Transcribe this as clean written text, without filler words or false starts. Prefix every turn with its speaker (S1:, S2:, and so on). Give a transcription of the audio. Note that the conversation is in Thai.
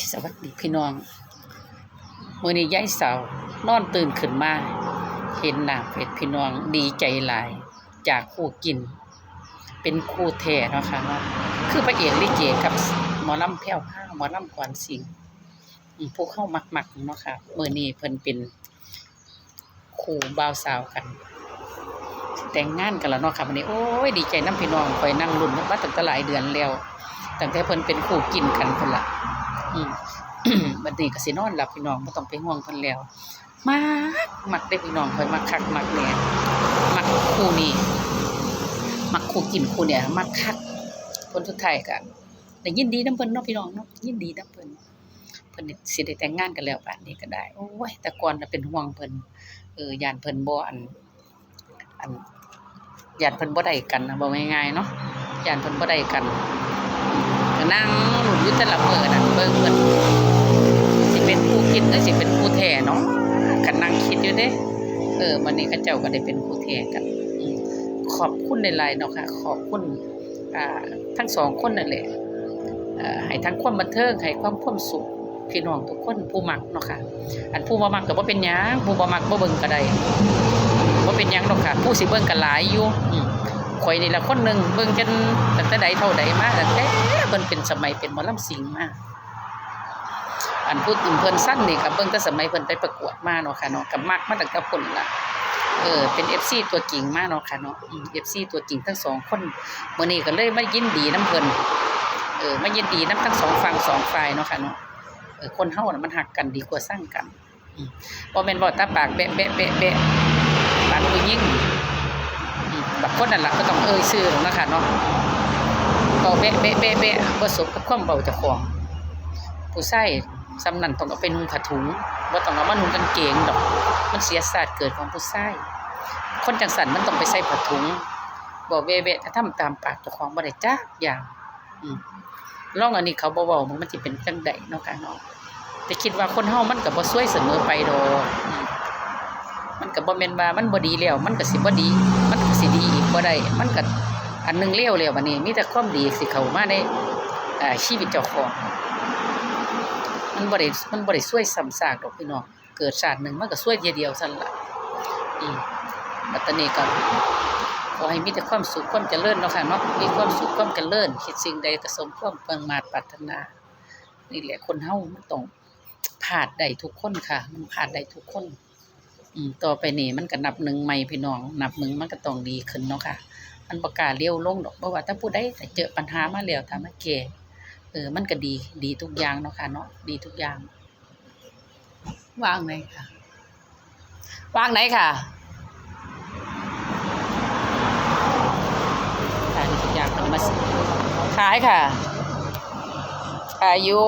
S1: สวัสดีพี่น้องมื้อนี้ยายสาวนอนตื่นขึ้นมาเห็นหน้าเพจพี่น้องดีใจหลายจากคู่กินเป็นคู่แท้เนาะค่ะเนาะคือพระเอกลิเกกับหมอลำแพ้วพราวหมอลำก่อนสิงผู้เข้ามักๆเนาะค่ะมื้อนี้เพิ่นเป็นคู่บ่าวสาวกันแต่งงานกันแล้วเนาะค่ะวันนี้โอ้ยดีใจนำพี่น้องข่อยนั่งลุ้นมาตั้งแต่หลายเดือนแล้วตั้งแต่เพิ่นเป็นคู่กินกันพุ่นล่ะบัดนี้ก็สินอนหลับพี่น้องบ่ต้องไปห่วงเพิ่นแล้วมักเด้พี่น้องข่อยมักคักมักแน่มักคู่นี้มักคู่กินคู่เนี่ยมักคักผลสุดท้ายก็ได้ยินดีนำเพิ่นเนาะพี่น้องเนาะยินดีนำเพิ่นสิได้แต่งงานกันแล้วบัดนี้ก็ได้โอ้ยแต่ก่อนน่ะเป็นห่วงเพิ่นย้านเพิ่นบ่อันย้านเพิ่นบ่ได้กันนะเว้าง่ายๆเนาะย้านเพิ่นบ่ได้กันก็นั่งลุ้นอยู่แต่ละมื้อน่ะเบิ่งเพิ่นสิเป็นคู่คิดหรือสิเป็นคู่แท้เนาะก็นั่งคิดอยู่เด้วันนี้เขาเจ้าก็ได้เป็นคู่แท้กันขอบคุณหลายๆเนาะค่ะขอบคุณทั้งสองคนนั่นแหละให้ทั้งความบันเทิงให้ความสุขพี่น้องทุกคนผู้มักเนาะค่ะอันผู้บ่มักก็บ่เป็นหยังผู้บ่มักบ่เบิ่งก็ได้บ่เป็นหยังดอกค่ะผู้สิเบิ่งก็หลายอยู่ข่อยนี่ล่ะคนนึงเบิ่งจนตั้งแต่ใดเท่าใดมาตั้งแต่เพิ่นเป็นสมัยเป็นหมอลำสิงมาอันพูดถึงเพิ่นสั้นนี่ก็เบิ่งแต่สมัยเพิ่นไปประกวดมาเนาะค่ะเนาะก็มักมาตั้งแต่พุ่นล่ะเป็น FC ตัวจริงมาเนาะค่ะเนาะFC ตัวจริงทั้งสองคนมื้อนี้ก็เลยมายินดีนำเพิ่นมายินดีนำทั้งสองฝั่งสองฝ่ายเนาะค่ะเนาะคนเฮาน่ะมันฮักกันดีกว่าสร้างกันบ่แม่นเว้าตาปากแบะปานผู้หญิงบางคนนั่นล่ะก็ต้องชื่อเนาะค่ะเนาะเว้าแบะบ่สมกับความเว้าเจ้าของผู้ชายสำนั้นต้องเอาไปนุ่งผ้าถุงบ่ต้องเอามานุ่งกางเกงดอกมันเสียศาสตร์เกิดของผู้ชายคนจังซั่นมันต้องไปใส่ผ้าถุงบ่แบะถ้าทำตามปากเจ้าของบ่ได้จักอย่างลองอันนี้เขาบ่เว้ามันสิเป็นจังได๋เนาะค่ะเนาะแต่คิดว่าคนเฮามันก็บ่ซวยเสมอไปดอกมันก็บ่แม่นว่ามันบ่ดีแล้วมันก็สิบ่ดีมันก็สิดีอีกบ่ได้มันก็อันนึงเลวแล้วบัดนี้มีแต่ความดีสิเข้ามาในชีวิตเจ้าของมันบ่ได้ซวยซ้ำซากดอกพี่น้องเกิดชาตินึงมันก็ซวยเทียเดียวซั่นล่ะบัดนี้ก็ขอให้มีแต่ความสุขความเจริญเนาะค่ะเนาะมีความสุขความเจริญคิดสิ่งใดก็สมความมุ่งมั่นปรารถนานี่แหละคนเฮามันต้องพลาดได้ทุกคนค่ะมันพลาดได้ทุกคนต่อไปนี่มันก็นับหนึ่งใหม่พี่น้องนับหนึ่งมันก็ต้องดีขึ้นเนาะค่ะมันบ่กล้าเลี้ยวลงดอกบ่ว่าถ้าผู้ใดเจอปัญหามาแล้วถ้ามาแก้มันก็ดีทุกอย่างเนาะค่ะเนาะดีทุกอย่างวางไหนค่ะวางไหนค่ะขายทุกอย่างเพิ่นมาขายค่ะขายอยู่